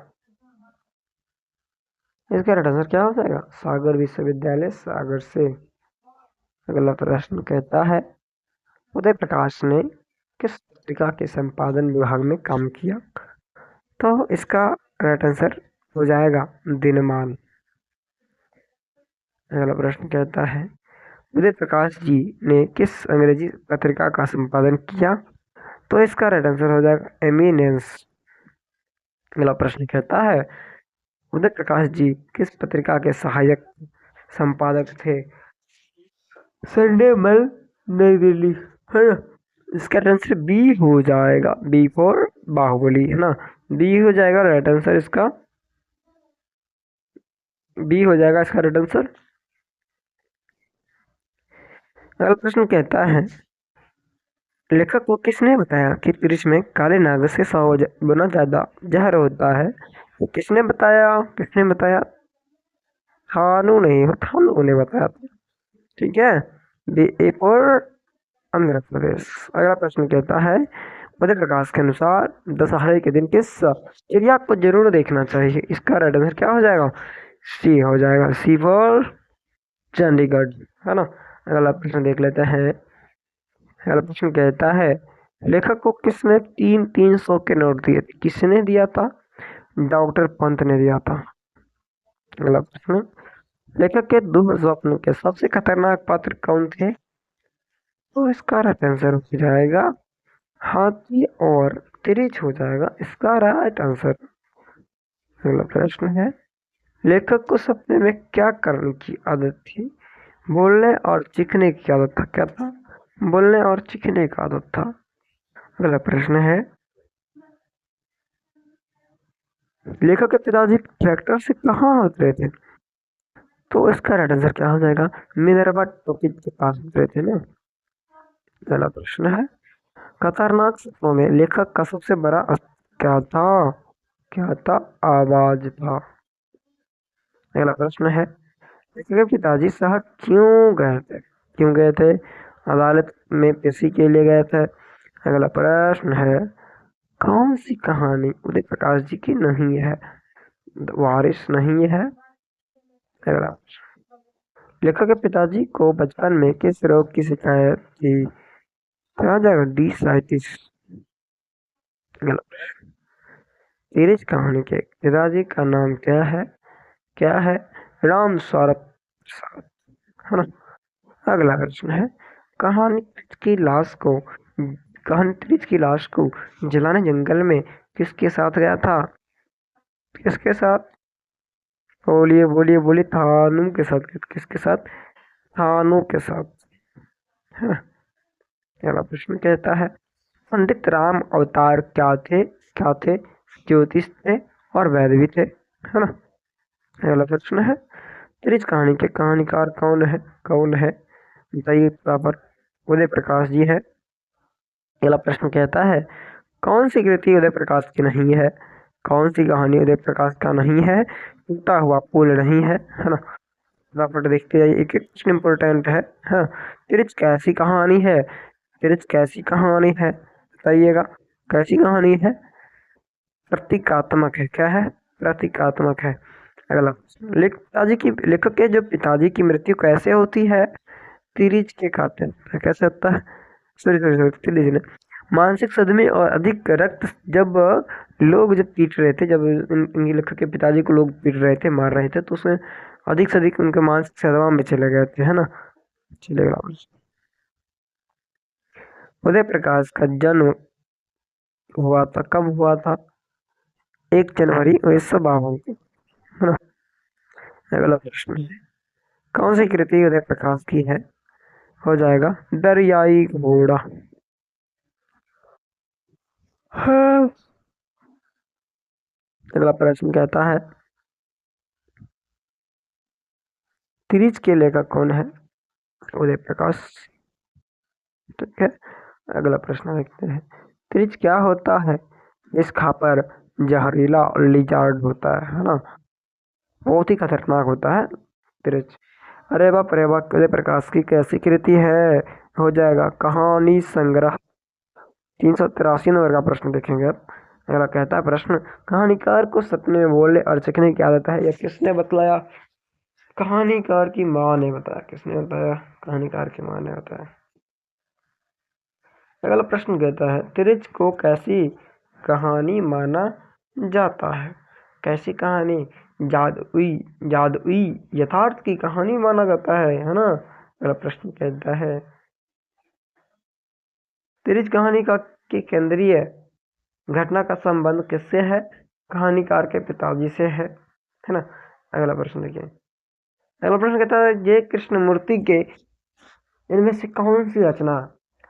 इसका राइट आंसर क्या हो जाएगा? सागर विश्वविद्यालय सागर से। अगला प्रश्न कहता है उदय प्रकाश ने किस पत्रिका के संपादन विभाग में काम किया? तो इसका राइट आंसर हो जाएगा दिनमान। अगला प्रश्न कहता है उदय प्रकाश जी ने किस अंग्रेजी पत्रिका का संपादन किया? तो इसका राइट आंसर हो जाएगा एमिनेंस। अगला प्रश्न कहता है उदय प्रकाश जी किस पत्रिका के सहायक संपादक थे? संडे मल नई दिल्ली, है ना। इसका आंसर बी हो जाएगा, बी फॉर बाहुबली, है ना। बी हो जाएगा राइट आंसर इसका, बी हो जाएगा इसका राइट आंसर। अगला प्रश्न कहता है लेखक को किसने बताया कि त्रिश में काले नाग से 100 गुना ज्यादा जहर होता है? तो किसने बताया? किसने बताया? थानू नहीं, थानू ने बताया था। ठीक है, B A for Andhra Pradesh. अगला प्रश्न कहता है उदय प्रकाश के अनुसार दशहरे के दिन किस चिड़िया को जरूर देखना चाहिए? इसका राइट आंसर क्या हो जाएगा? सी हो जाएगा, सी फॉर चंडीगढ़, है ना। अगला प्रश्न देख लेते हैं। अगला प्रश्न कहता है लेखक को किसने 300 के नोट दिए थे? किसने दिया था? डॉक्टर पंत ने दिया था। अगला प्रश्न लेखक के दुख स्वप्न के सबसे खतरनाक पात्र कौन थे? तो इसका राइट आंसर हो जाएगा हाथी और तिरछ हो जाएगा इसका राइट आंसर। अगला प्रश्न है लेखक को सपने में क्या करने की आदत थी? बोलने और चीखने की आदत था। क्या था? बोलने और चीखने की आदत था। अगला प्रश्न है लेखक के पिताजी ट्रैक्टर से कहाँ उतरे थे? तो इसका राइट आंसर क्या हो जाएगा? मिनर्वा टॉकीज के पास उतरे थे ना। अगला प्रश्न है खतरनाक सपनों में लेखक का सबसे बड़ा क्या था? क्या था? आवाज था। अगला प्रश्न है लेखक के पिताजी शहर क्यों गए थे? क्यों गए थे? अदालत में पेशी के लिए गए थे। अगला प्रश्न है कौन सी कहानी उदय प्रकाश जी की नहीं है? वारिस नहीं है। अगला लेखक के पिताजी को बचपन में किस रोग की शिकायत थी? कहा जाएगा डिसाइटिस। सीरीज कहानी के पिताजी का नाम क्या है? क्या है? राम स्वरूप प्रसाद, है ना। अगला प्रश्न है कहानी की लाश को कहानी की लाश को जलाने जंगल में किसके साथ गया था? किसके साथ? बोलिए बोलिए बोलिए, थानू के साथ। किसके साथ? थानू के साथ, है ना। अगला प्रश्न कहता है पंडित राम अवतार क्या थे? ज्योतिष थे और वैद भी थे, है ना। अगला प्रश्न है, तेरी कहानी के कहानीकार कौन है बताइए प्रॉपर। उदय प्रकाश जी है। अगला प्रश्न कहता है, कौन सी कृति उदय प्रकाश की नहीं है? कौन सी कहानी उदय प्रकाश का नहीं है? टूटा हुआ पुल नहीं है ना। फटाफट देखते जाइए, एक एक क्वेश्चन इम्पोर्टेंट है। हाँ, तिरछ कैसी कहानी है? तिरछ कैसी कहानी है बताइएगा, कैसी कहानी है? प्रतीकात्मक है। क्या है? प्रतीकात्मक है। अगला प्रश्न, लेखक के जो पिताजी की मृत्यु कैसे होती है? तिरिच के खाते कैसे होता है? सॉरी सॉरी सॉरी, तिरिच ने मानसिक सदमे और अधिक रक्त, जब लोग जब पीट रहे थे, जब इनके लेखक के पिताजी को लोग पीट रहे थे, मार रहे थे, तो उसमें अधिक से अधिक उनके मानसिक सदमा में चले गए थे, है ना। चलेगा। उदय प्रकाश का जन्म हुआ था, कब हुआ था? 1 जनवरी 1952 को, है ना। अगला प्रश्न है, कौन सी कृति उदय प्रकाश की है? हो जाएगा दरियाई घोड़ा। हाँ। अगला प्रश्न कहता है, तिरिच के लेखक कौन है? उदय प्रकाश। ठीक है। अगला प्रश्न देखते हैं, तिरिच क्या होता है जिस खापर जहरीला और लिजार्ड होता है ना। बहुत ही खतरनाक होता है तिरिच। अरे बाप रे बाप, उदय प्रकाश की कैसी कृति है? हो जाएगा कहानी संग्रह। 383 नंबर का प्रश्न देखेंगे अब। अगला कहता है प्रश्न, कहानीकार को सपने में बोलने और सीखने की आदत है, यह किसने बतलाया? कहानीकार की माँ ने बताया। किसने बताया? कहानीकार की माँ ने बताया। अगला प्रश्न कहता है, तिरिच को कैसी कहानी माना जाता है? कैसी कहानी? जादुई जादुई यथार्थ की कहानी माना जाता है ना। अगला प्रश्न कहता है, तिरिच कहानी का की केंद्रीय घटना का संबंध किससे है? कहानीकार के पिताजी से है ना। अगला प्रश्न देखिए। अगला प्रश्न कहता है, जय कृष्णमूर्ति के इनमें से कौन सी रचना,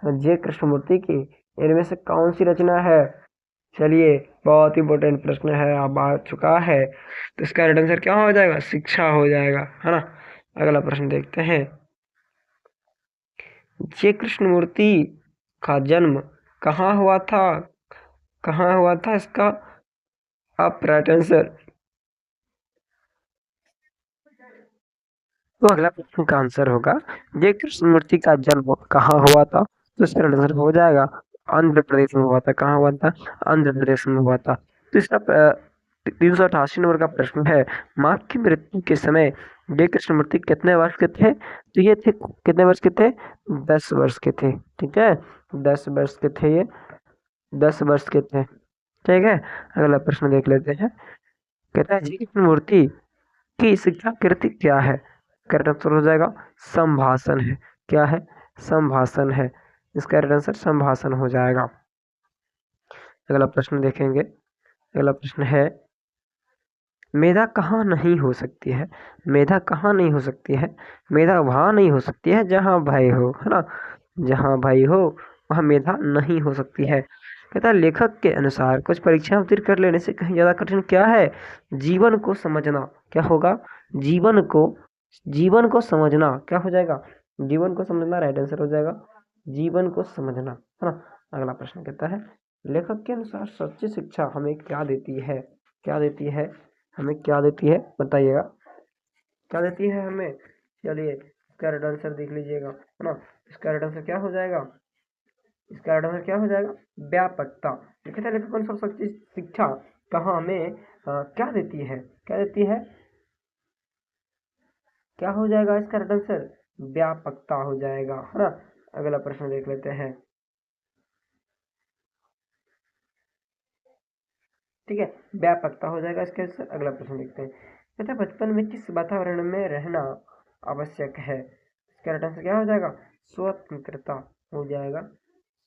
जय कृष्णमूर्ति की इनमें से कौन सी रचना है? चलिए, बहुत इंपॉर्टेंट प्रश्न है, अब आ चुका है, तो इसका राइट आंसर क्या हो जाएगा? शिक्षा हो जाएगा, है ना। अगला प्रश्न देखते हैं, जय कृष्णमूर्ति का जन्म कहाँ हुआ था? कहाँ हुआ था इसका आप राइट आंसर? तो अगला प्रश्न का आंसर होगा, जय कृष्णमूर्ति का जन्म कहाँ हुआ था? तो इसका आंसर हो जाएगा आंध्र प्रदेश में हुआ था। कहाँ हुआ था? आंध्र प्रदेश में हुआ था। तो इसका 388 नंबर का प्रश्न है, माँ की मृत्यु के समय जय कृष्णमूर्ति कितने वर्ष के थे? तो ये थे, कितने वर्ष के थे? 10 वर्ष के थे। ठीक है, 10 वर्ष के थे ये, 10 वर्ष के थे। ठीक है। अगला प्रश्न देख लेते हैं। कहता है, जय कृष्णमूर्ति की शिक्षा कृति क्या है? करेक्ट आंसर हो जाएगा संभाषण है। क्या है? संभाषण है। इसका करेक्ट आंसर संभाषण हो जाएगा। अगला प्रश्न देखेंगे। अगला प्रश्न है, मेधा कहाँ नहीं हो सकती है? मेधा कहाँ नहीं हो सकती है? मेधा वहाँ नहीं हो सकती है जहाँ भय हो, है ना। जहाँ भय हो वहाँ मेधा नहीं हो सकती है। कहता है, लेखक के अनुसार कुछ परीक्षा उत्तीर्ण कर लेने से कहीं ज्यादा कठिन क्या है? जीवन को समझना। क्या होगा? जीवन को समझना। क्या हो जाएगा? जीवन को समझना राइट आंसर हो जाएगा, जीवन को समझना, है ना। अगला प्रश्न कहता है, लेखक के अनुसार सच्ची शिक्षा हमें क्या देती है? क्या देती है? हमें क्या देती है बताइएगा, क्या देती है हमें? चलिए, इसका राइट आंसर देख लीजिएगा, है ना। इसका राइट आंसर क्या हो जाएगा? इसका राइट आंसर क्या हो जाएगा? व्यापकता। लिखा था, लेखक के अनुसार सच्ची शिक्षा कहाँ हमें क्या देती है? क्या देती है? क्या हो जाएगा इसका राइट आंसर? व्यापकता हो जाएगा, है ना। अगला प्रश्न देख लेते हैं। ठीक है, व्यापकता हो जाएगा इसके आंसर। अगला प्रश्न देखते हैं। कहते हैं, बचपन में किस वातावरण में रहना आवश्यक है? इसका राइट आंसर क्या हो जाएगा? स्वतंत्रता हो जाएगा।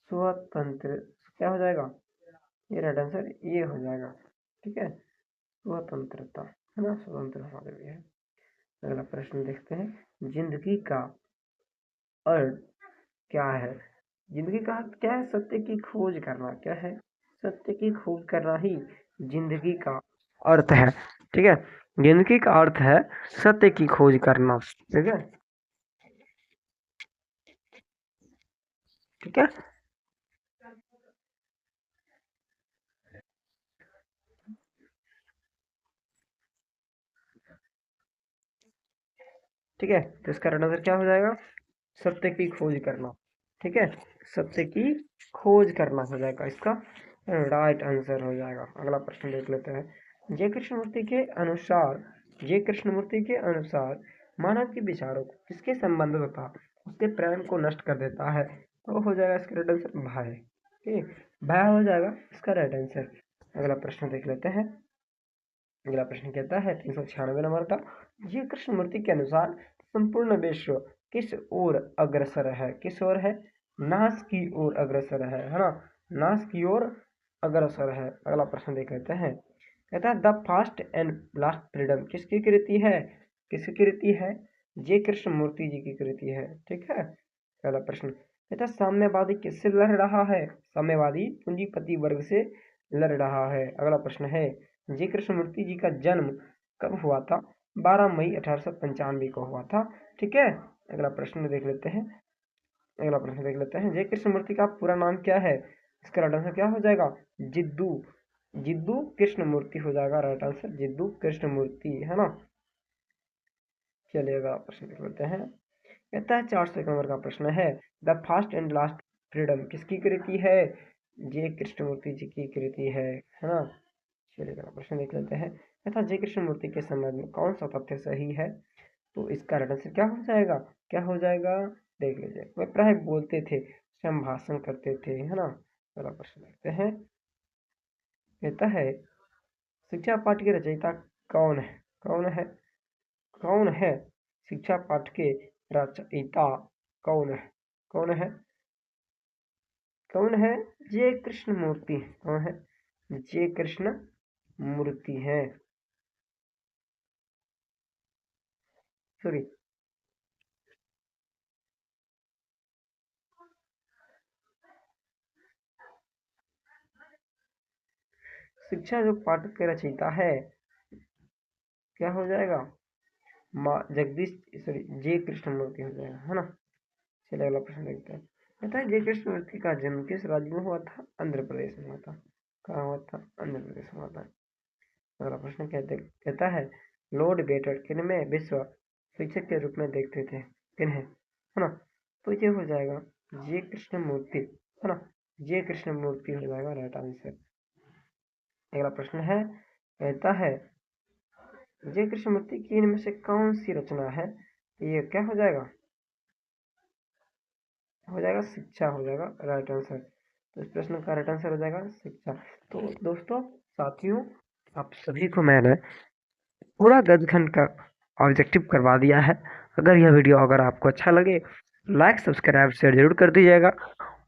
स्वतंत्र क्या हो जाएगा? ये राइट आंसर ये हो जाएगा। ठीक है, स्वतंत्रता, है ना, स्वतंत्र होना भी है। अगला प्रश्न देखते हैं, जिंदगी का अर्थ क्या है? जिंदगी का अर्थ क्या है? सत्य की खोज करना। क्या है? सत्य की खोज करना ही जिंदगी का अर्थ है। ठीक है, जिंदगी का अर्थ है सत्य की खोज करना। ठीक है, ठीक है। ठीक है, तो इसका राइट आंसर क्या हो जाएगा? सत्य की खोज करना। ठीक है, सत्य की खोज करना हो जाएगा इसका राइट आंसर हो जाएगा। अगला प्रश्न देख लेते हैं। जय कृष्णमूर्ति के अनुसार मानव के विचारों को किसके संबंध तथा उसके प्रेम को नष्ट कर देता है? तो हो जाएगा इसका राइट आंसर भय। ठीक है, भय हो जाएगा इसका राइट आंसर। अगला प्रश्न देख लेते हैं। अगला प्रश्न कहता है 396 नंबर का। ये कृष्णमूर्ति के अनुसार संपूर्ण विश्व किस ओर अग्रसर है? किस ओर है? नाश की ओर अग्रसर है ना? नाश की ओर अग्रसर है। अगला प्रश्न देख लेते हैं। कहता है the fast and last freedom किसकी कृति है? किसकी कृति है? जे कृष्णमूर्ति जी की कृति है। ठीक है, अगला प्रश्न कहता है साम्यवादी किससे लड़ रहा है? साम्यवादी पूंजीपति वर्ग से लड़ रहा है। अगला प्रश्न है जी कृष्णमूर्ति जी का जन्म कब हुआ था? 12 मई 1895 को हुआ था। ठीक है, अगला प्रश्न देख लेते हैं। अगला प्रश्न देख लेते हैं। जय कृष्णमूर्ति का पूरा नाम क्या है? इसका राइट आंसर क्या हो जाएगा? जिद्दू। जिद्दू कृष्णमूर्ति हो जाएगा राइट आंसर, जिद्दू कृष्णमूर्ति, है ना। चलिए अगला प्रश्न देख लेते हैं। कहता है 401 नंबर का प्रश्न है the first and last freedom किसकी कृति है? जय कृष्णमूर्ति जी की कृति है ना। चलिए अगला प्रश्न देख लेते हैं। तथा जय कृष्णमूर्ति के संबंध में कौन सा तथ्य सही है? तो इसका राइट आंसर क्या हो जाएगा? क्या हो जाएगा? देख लीजिए। वे प्राय बोलते थे, स्वयं भाषण करते थे, है ना। अगला प्रश्न देखते हैं। कहता है शिक्षा पाठ के रचयिता कौन है? कौन है? कौन है शिक्षा पाठ के रचयिता? कौन है? कौन है? कौन है? जय कृष्ण मूर्ति। कौन है? जय कृष्ण मूर्ति है। सॉरी, शिक्षा जो पाठ के रचयिता है क्या हो जाएगा? माँ जगदीश, सॉरी, जय कृष्णमूर्ति हो जाएगा, है ना। चलिए अगला प्रश्न देखते हैं। कहता है जय कृष्णमूर्ति का जन्म किस राज्य में हुआ था? आंध्र प्रदेश में हुआ था। कहाँ हुआ था? आंध्र प्रदेश में हुआ था। अगला प्रश्न कहता है लॉर्ड बेटर किन में विश्व शिक्षक के रूप में देखते थे? किन है ना। तो ये हो जाएगा जय कृष्णमूर्ति, है ना। जय कृष्णमूर्ति हो जाएगा राइट आंसर। अगला प्रश्न है, कहता है जय कृष्णमूर्ति की इनमें से कौन सी रचना है? ये क्या हो जाएगा? हो जाएगा शिक्षा, हो जाएगा राइट आंसर। तो इस प्रश्न का राइट आंसर हो जाएगा शिक्षा। तो दोस्तों साथियों, आप सभी को मैंने पूरा गद्यखंड का ऑब्जेक्टिव करवा दिया है। अगर यह वीडियो अगर आपको अच्छा लगे लाइक सब्सक्राइब शेयर जरूर कर दीजिएगा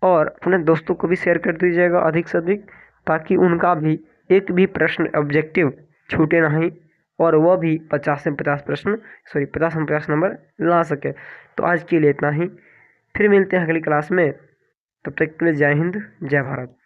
और अपने दोस्तों को भी शेयर कर दीजिएगा अधिक से अधिक, ताकि उनका भी एक भी प्रश्न ऑब्जेक्टिव छूटे नहीं और वह भी 50 से 50 प्रश्न, सॉरी 50 से 50 नंबर ला सके। तो आज के लिए इतना ही, फिर मिलते हैं अगली क्लास में। तब तक के लिए जय हिंद, जय भारत।